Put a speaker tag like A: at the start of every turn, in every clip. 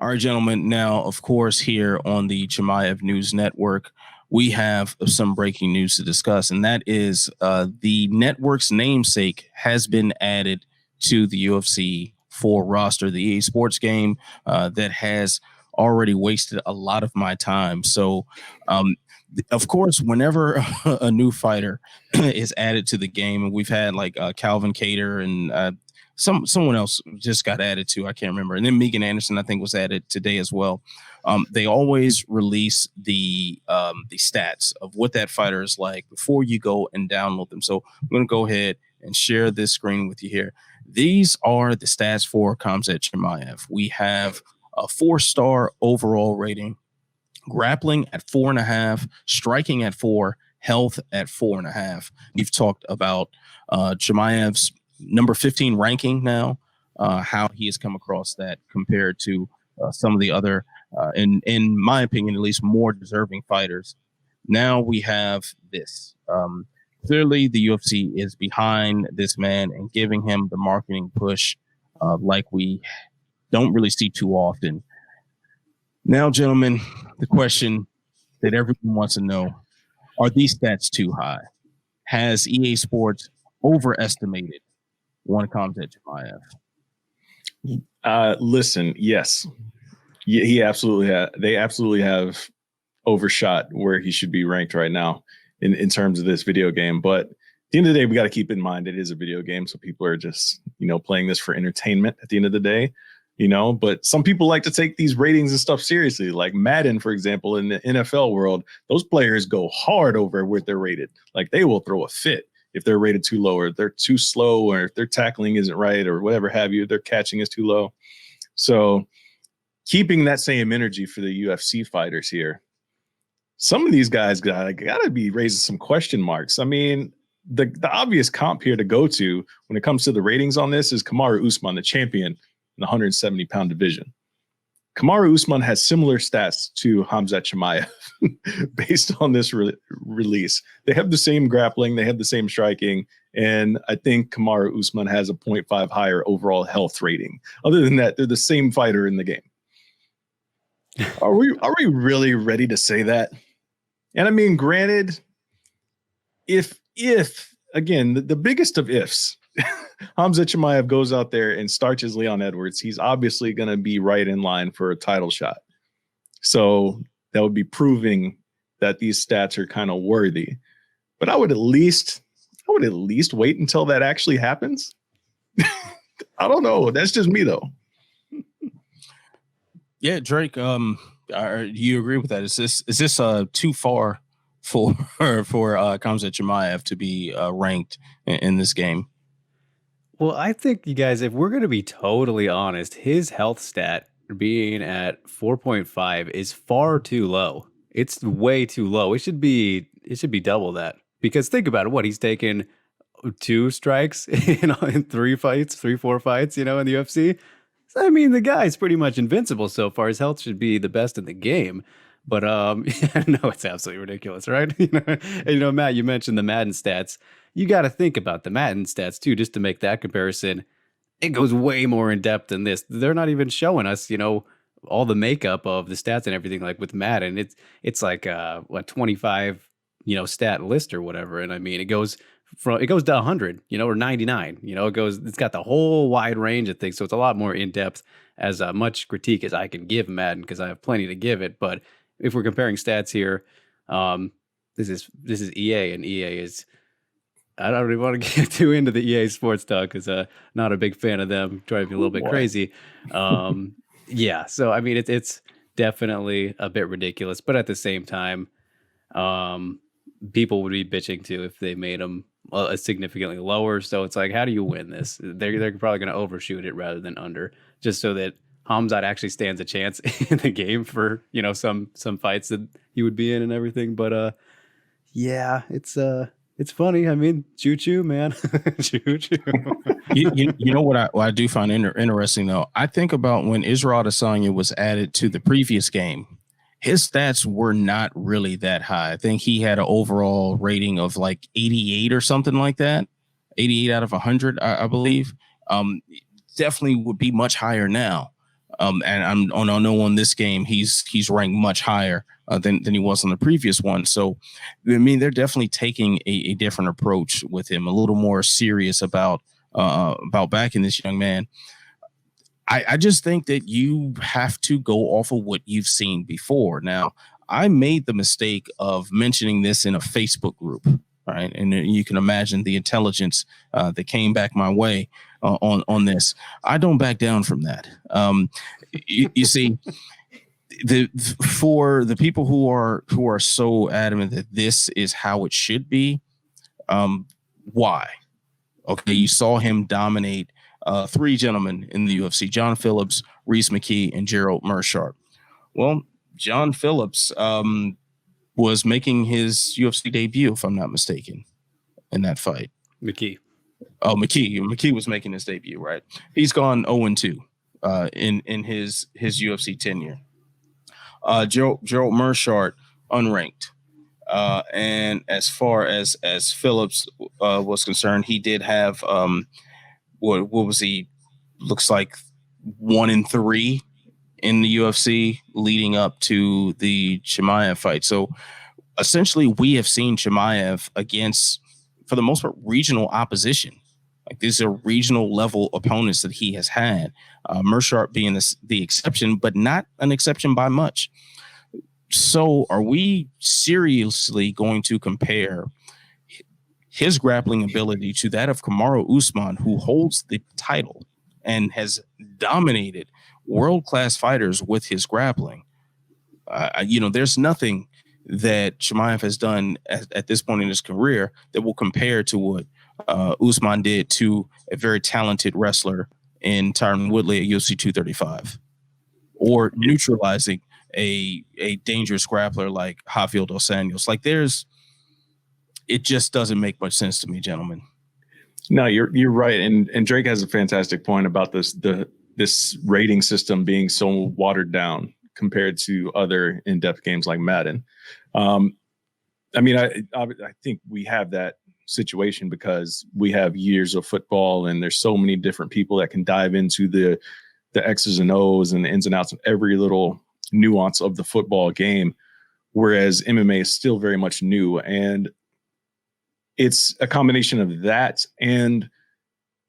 A: All right, gentlemen. Now, of course, here on the Chimaev News Network, we have some breaking news to discuss, and that is the network's namesake has been added to the UFC 4 roster, the EA Sports game that has already wasted a lot of my time. So, of course, whenever a new fighter is added to the game, and we've had like Calvin Cater and someone else just got added to, I can't remember. And then Megan Anderson, I think, was added today as well. They always release the stats of what that fighter is like before you go and download them. So I'm going to go ahead and share this screen with you here. These are the stats for Khamzat Chimaev. We have a 4-star overall rating, grappling at 4.5, striking at 4, health at 4.5. We've talked about Chimaev's number 15 ranking now, how he has come across that compared to some of the other, in my opinion, at least more deserving fighters. Now we have this. Clearly, the UFC is behind this man and giving him the marketing push like we don't really see too often. Now, gentlemen, the question that everyone wants to know, are these stats too high? Has EA Sports overestimated one Khamzat Chimaev?
B: Listen, yes, he absolutely they absolutely have overshot where he should be ranked right now in terms of this video game. But at the end of the day, we got to keep in mind it is a video game, so people are just playing this for entertainment at the end of the day. But some people like to take these ratings and stuff seriously, like Madden, for example. In the NFL world, those players go hard over what they're rated. Like, they will throw a fit if they're rated too low, or if they're too slow, or if their tackling isn't right, or whatever have you, their catching is too low. So keeping that same energy for the UFC fighters here, some of these guys gotta be raising some question marks. I mean, the obvious comp here to go to when it comes to the ratings on this is Kamaru Usman, the champion in the 170-pound division. Kamaru Usman has similar stats to Khamzat Chimaev based on this release. They have the same grappling, they have the same striking, and I think Kamaru Usman has a 0.5 higher overall health rating. Other than that, they're the same fighter in the game. Are we really ready to say that? And I mean, granted, if again, the biggest of ifs, Khamzat Chimaev goes out there and starches Leon Edwards, he's obviously going to be right in line for a title shot. So that would be proving that these stats are kind of worthy. But I would at least wait until that actually happens. I don't know. That's just me, though.
A: Yeah, Drake. Do you agree with that? Is this too far for Khamzat Chimaev to be ranked in this game?
C: Well, I think, you guys, if we're going to be totally honest, his health stat being at 4.5 is far too low. It's way too low. It should be double that. Because think about it. What, he's taken 2 strikes in 4 fights, in the UFC. So, I mean, the guy's pretty much invincible so far. His health should be the best in the game. But no, it's absolutely ridiculous, right? And, Matt, you mentioned the Madden stats. You got to think about the Madden stats too, just to make that comparison. It goes way more in depth than this. They're not even showing us, all the makeup of the stats and everything. Like with Madden, it's like 25, stat list or whatever. And I mean, it goes to 100, or 99. It's got the whole wide range of things. So it's a lot more in depth. As much critique as I can give Madden, because I have plenty to give it. But if we're comparing stats here, this is EA, and EA is. I don't really want to get too into the EA Sports talk because not a big fan of them. Drive me a little bit crazy. Yeah, so I mean, it's definitely a bit ridiculous, but at the same time, people would be bitching too if they made them significantly lower. So it's like, how do you win this? They're probably going to overshoot it rather than under, just so that Khamzat actually stands a chance in the game for some fights that he would be in and everything. But yeah, it's funny. I mean, choo-choo, man. Choo-choo.
A: you know what I do find interesting, though? I think about when Israel Adesanya was added to the previous game. His stats were not really that high. I think he had an overall rating of like 88 or something like that. 88 out of 100, I believe. Definitely would be much higher now. And I know on this game he's ranked much higher than he was on the previous one. So, I mean, they're definitely taking a different approach with him, a little more serious about backing this young man. I just think that you have to go off of what you've seen before. Now, I made the mistake of mentioning this in a Facebook group, right? And you can imagine the intelligence that came back my way on this. I don't back down from that. You see, for the people who are so adamant that this is how it should be, why? Okay, you saw him dominate three gentlemen in the UFC: John Phillips, Reese McKee, and Gerald Meerschaert. Well, John Phillips was making his UFC debut, if I'm not mistaken, in that fight.
C: McKee.
A: Oh, McKee was making his debut, right? He's gone 0-2 in his UFC tenure. Gerald Meerschaert, unranked. And as far as Phillips was concerned, he did have what was he? Looks like 1-3 in the UFC leading up to the Chimaev fight. So essentially, we have seen Chimaev against, for the most part, regional opposition. Like, these are regional level opponents that he has had. Meerschaert being the exception, but not an exception by much. So are we seriously going to compare his grappling ability to that of Kamaru Usman, who holds the title and has dominated world-class fighters with his grappling? There's nothing that Chimaev has done at this point in his career that will compare to what Usman did to a very talented wrestler in Tyron Woodley at UFC 235, or neutralizing a dangerous grappler like Rafael dos Anjos. Like, it just doesn't make much sense to me, gentlemen.
B: No, you're right, and Drake has a fantastic point about this rating system being so watered down compared to other in-depth games like Madden. I think we have that situation because we have years of football, and there's so many different people that can dive into the X's and O's and the ins and outs of every little nuance of the football game, whereas MMA is still very much new. And it's a combination of that and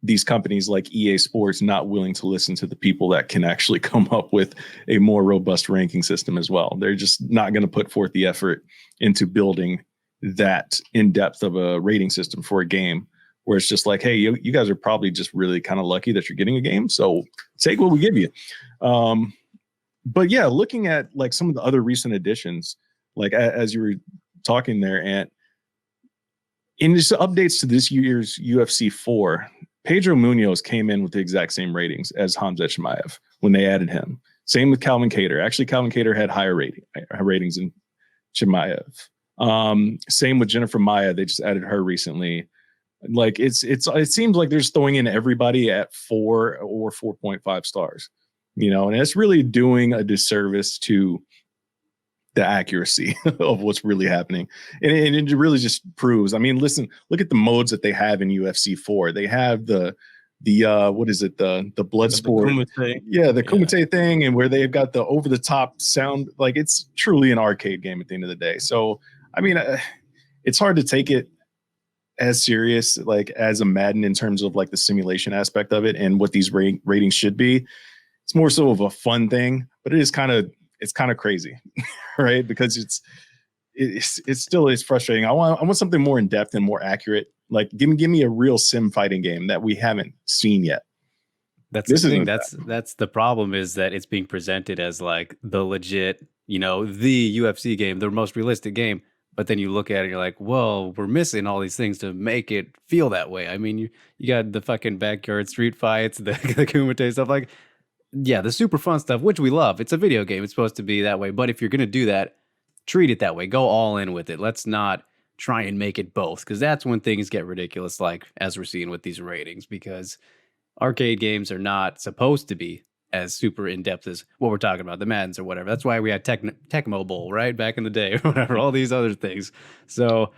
B: these companies like EA Sports not willing to listen to the people that can actually come up with a more robust ranking system as well. They're just not going to put forth the effort into building that in depth of a rating system for a game, where it's just like, hey, you guys are probably just really kind of lucky that you're getting a game, so take what we give you. But yeah, looking at like some of the other recent additions, like as you were talking there, and in just updates to this year's UFC 4, Pedro Munoz came in with the exact same ratings as Khamzat Chimaev when they added him. Same with Calvin Kattar. Actually, Calvin Kattar had higher ratings than Chimaev. Same with Jennifer Maia. They just added her recently. Like, it seems like they're just throwing in everybody at 4 or 4.5 stars, and it's really doing a disservice to the accuracy of what's really happening. And it really just proves, listen, look at the modes that they have in UFC 4. They have the what is it? The blood sport. The Kumite thing, and where they've got the over the top sound. Like, it's truly an arcade game at the end of the day. So, it's hard to take it as serious, like, as a Madden in terms of like the simulation aspect of it and what these ratings should be. It's more so of a fun thing, but it's kind of crazy, right? Because it's still frustrating. I want something more in depth and more accurate. Like, give me a real sim fighting game that we haven't seen yet.
C: That's the thing. That's the problem, is that it's being presented as like the legit, the UFC game, the most realistic game. But then you look at it, you're like, well, we're missing all these things to make it feel that way. I mean, you got the fucking backyard street fights, the Kumite stuff. Like, yeah, the super fun stuff, which we love. It's a video game. It's supposed to be that way. But if you're going to do that, treat it that way. Go all in with it. Let's not try and make it both, because that's when things get ridiculous, like as we're seeing with these ratings, because arcade games are not supposed to be as super in-depth as what we're talking about, the Maddens or whatever. That's why we had Tecmo Bowl, right? Back in the day, or whatever, all these other things. So,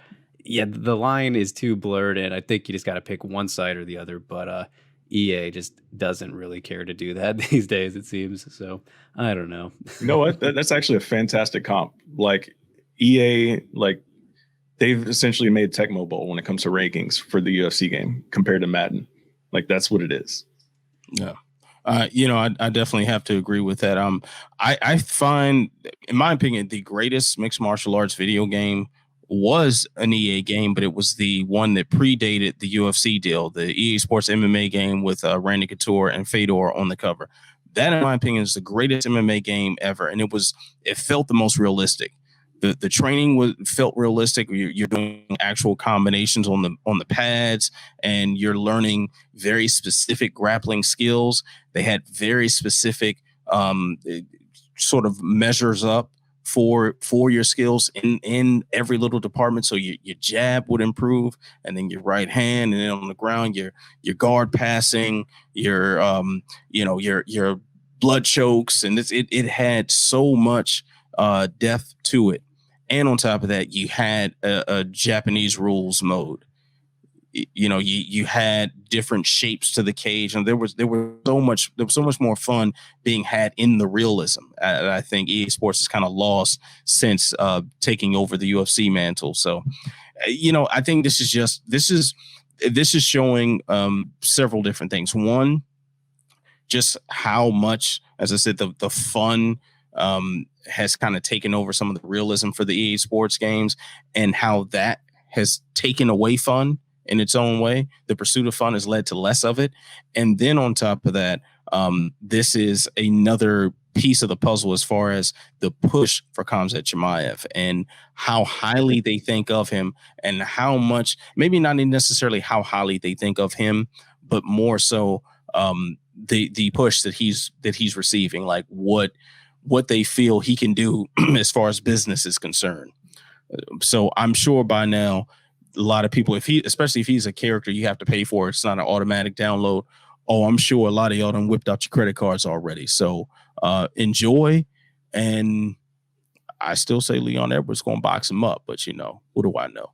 C: yeah, the line is too blurred, and I think you just got to pick one side or the other. But, EA just doesn't really care to do that these days, it seems. So I don't know.
B: You know what? That's actually a fantastic comp. Like EA, like they've essentially made Tecmo Bowl when it comes to rankings for the UFC game compared to Madden. Like that's what it is.
A: Yeah. I definitely have to agree with that. I find, in my opinion, the greatest mixed martial arts video game was an EA game, but it was the one that predated the UFC deal, the EA Sports MMA game with Randy Couture and Fedor on the cover. That, in my opinion, is the greatest MMA game ever, and it felt the most realistic. The training felt realistic. You're doing actual combinations on the pads, and you're learning very specific grappling skills. They had very specific sort of measures up for your skills in every little department. So your jab would improve, and then your right hand, and then on the ground your guard passing, your your blood chokes, and it had so much depth to it. And on top of that, you had a Japanese rules mode. You had different shapes to the cage, and there was so much more fun being had in the realism. I think EA Sports has kind of lost since taking over the UFC mantle. So, I think this is showing several different things. One, just how much, as I said, the fun has kind of taken over some of the realism for the EA Sports games, and how that has taken away fun in its own way. The pursuit of fun has led to less of it. And then on top of that, this is another piece of the puzzle as far as the push for Khamzat Chimaev and how highly they think of him, and how much, maybe not necessarily how highly they think of him, but more so the push that he's receiving, like what they feel he can do as far as business is concerned. So I'm sure by now, a lot of people, especially if he's a character you have to pay for, it's not an automatic download. Oh, I'm sure a lot of y'all done whipped out your credit cards already. So enjoy. And I still say Leon Edwards going to box him up, but who do I know?